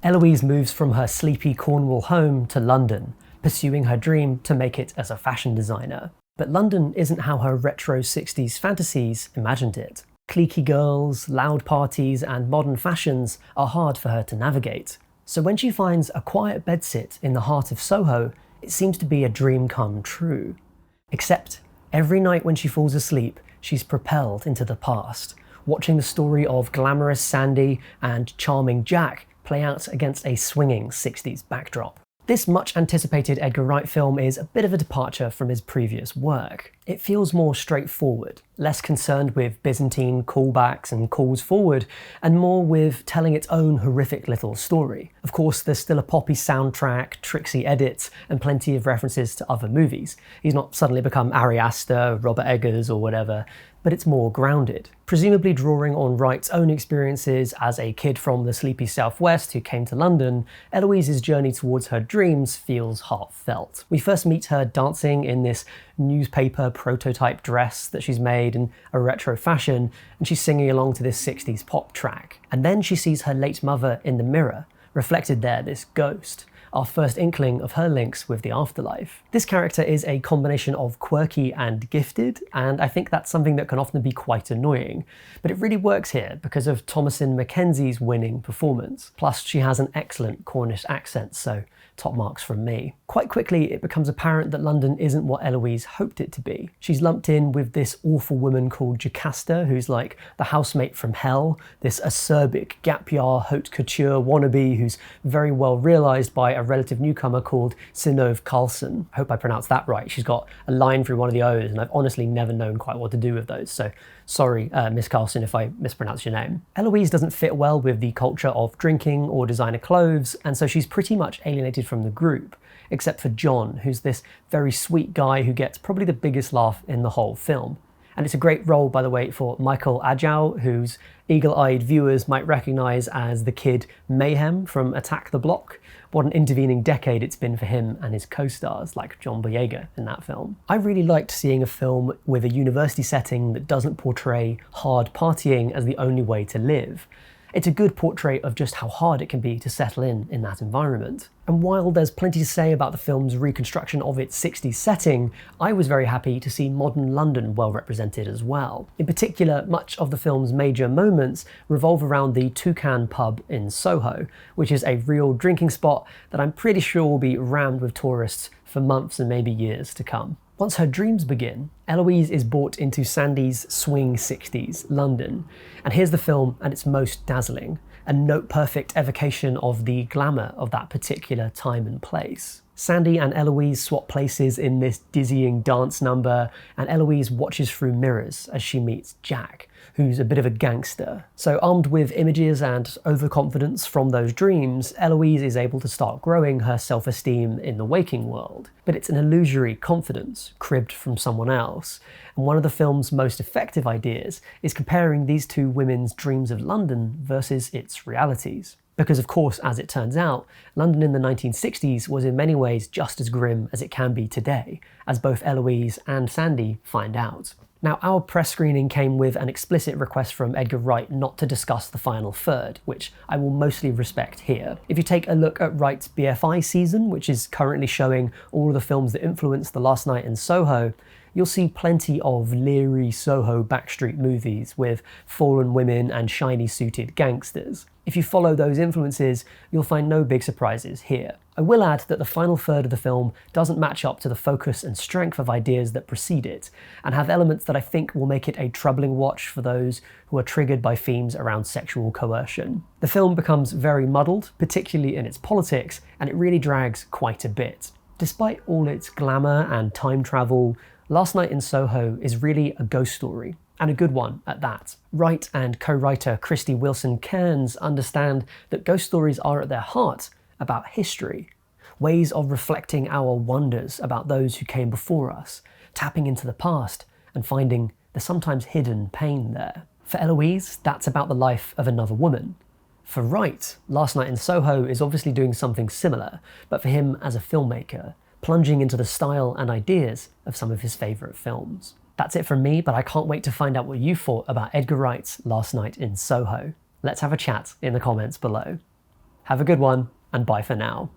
Eloise moves from her sleepy Cornwall home to London, pursuing her dream to make it as a fashion designer. But London isn't how her retro 60s fantasies imagined it. Cliquey girls, loud parties, and modern fashions are hard for her to navigate. So when she finds a quiet bedsit in the heart of Soho, it seems to be a dream come true. Except, every night when she falls asleep, she's propelled into the past, watching the story of glamorous Sandy and charming Jack play out against a swinging 60s backdrop. This much-anticipated Edgar Wright film is a bit of a departure from his previous work. It feels more straightforward, less concerned with Byzantine callbacks and calls forward, and more with telling its own horrific little story. Of course, there's still a poppy soundtrack, tricksy edits, and plenty of references to other movies. He's not suddenly become Ari Aster, Robert Eggers, or whatever, but it's more grounded, presumably drawing on Wright's own experiences as a kid from the sleepy southwest who came to London. Eloise's journey towards her dreams feels heartfelt. We first meet her dancing in this newspaper prototype dress that she's made in a retro fashion, and she's singing along to this 60s pop track. And then she sees her late mother in the mirror, reflected there, this ghost, our first inkling of her links with the afterlife. This character is a combination of quirky and gifted, and I think that's something that can often be quite annoying. But it really works here because of Thomasin Mackenzie's winning performance. Plus, she has an excellent Cornish accent, so top marks from me. Quite quickly, it becomes apparent that London isn't what Eloise hoped it to be. She's lumped in with this awful woman called Jocasta, who's like the housemate from hell, this acerbic gap year haute couture wannabe who's very well realised by a relative newcomer called Synnøve Carlsen. I hope I pronounced that right. She's got a line through one of the O's, and I've honestly never known quite what to do with those, so sorry, Miss Carlsen, if I mispronounced your name. Eloise doesn't fit well with the culture of drinking or designer clothes, and so she's pretty much alienated from the group, except for John, who's this very sweet guy who gets probably the biggest laugh in the whole film. And it's a great role, by the way, for Michael Ajao, whose eagle-eyed viewers might recognise as the kid Mayhem from Attack the Block. What an intervening decade it's been for him and his co-stars, like John Boyega in that film. I really liked seeing a film with a university setting that doesn't portray hard partying as the only way to live. It's a good portrait of just how hard it can be to settle in that environment. And while there's plenty to say about the film's reconstruction of its 60s setting, I was very happy to see modern London well represented as well. In particular, much of the film's major moments revolve around the Toucan pub in Soho, which is a real drinking spot that I'm pretty sure will be rammed with tourists for months and maybe years to come. Once her dreams begin, Eloise is brought into Sandy's swing 60s London, and here's the film at its most dazzling, a note-perfect evocation of the glamour of that particular time and place. Sandy and Eloise swap places in this dizzying dance number, and Eloise watches through mirrors as she meets Jack, who's a bit of a gangster. So armed with images and overconfidence from those dreams, Eloise is able to start growing her self-esteem in the waking world. But it's an illusory confidence, cribbed from someone else. And one of the film's most effective ideas is comparing these two women's dreams of London versus its realities. Because of course, as it turns out, London in the 1960s was in many ways just as grim as it can be today, as both Eloise and Sandy find out. Now, our press screening came with an explicit request from Edgar Wright not to discuss the final third, which I will mostly respect here. If you take a look at Wright's BFI season, which is currently showing all of the films that influenced The Last Night in Soho, you'll see plenty of leery Soho backstreet movies with fallen women and shiny suited gangsters. If you follow those influences, you'll find no big surprises here. I will add that the final third of the film doesn't match up to the focus and strength of ideas that precede it, and have elements that I think will make it a troubling watch for those who are triggered by themes around sexual coercion. The film becomes very muddled, particularly in its politics, and it really drags quite a bit. Despite all its glamour and time travel, Last Night in Soho is really a ghost story, and a good one at that. Wright and co-writer Krysty Wilson-Cairns understand that ghost stories are at their heart about history, ways of reflecting our wonders about those who came before us, tapping into the past and finding the sometimes hidden pain there. For Eloise, that's about the life of another woman. For Wright, Last Night in Soho is obviously doing something similar, but for him as a filmmaker, plunging into the style and ideas of some of his favourite films. That's it from me, but I can't wait to find out what you thought about Edgar Wright's Last Night in Soho. Let's have a chat in the comments below. Have a good one, and bye for now.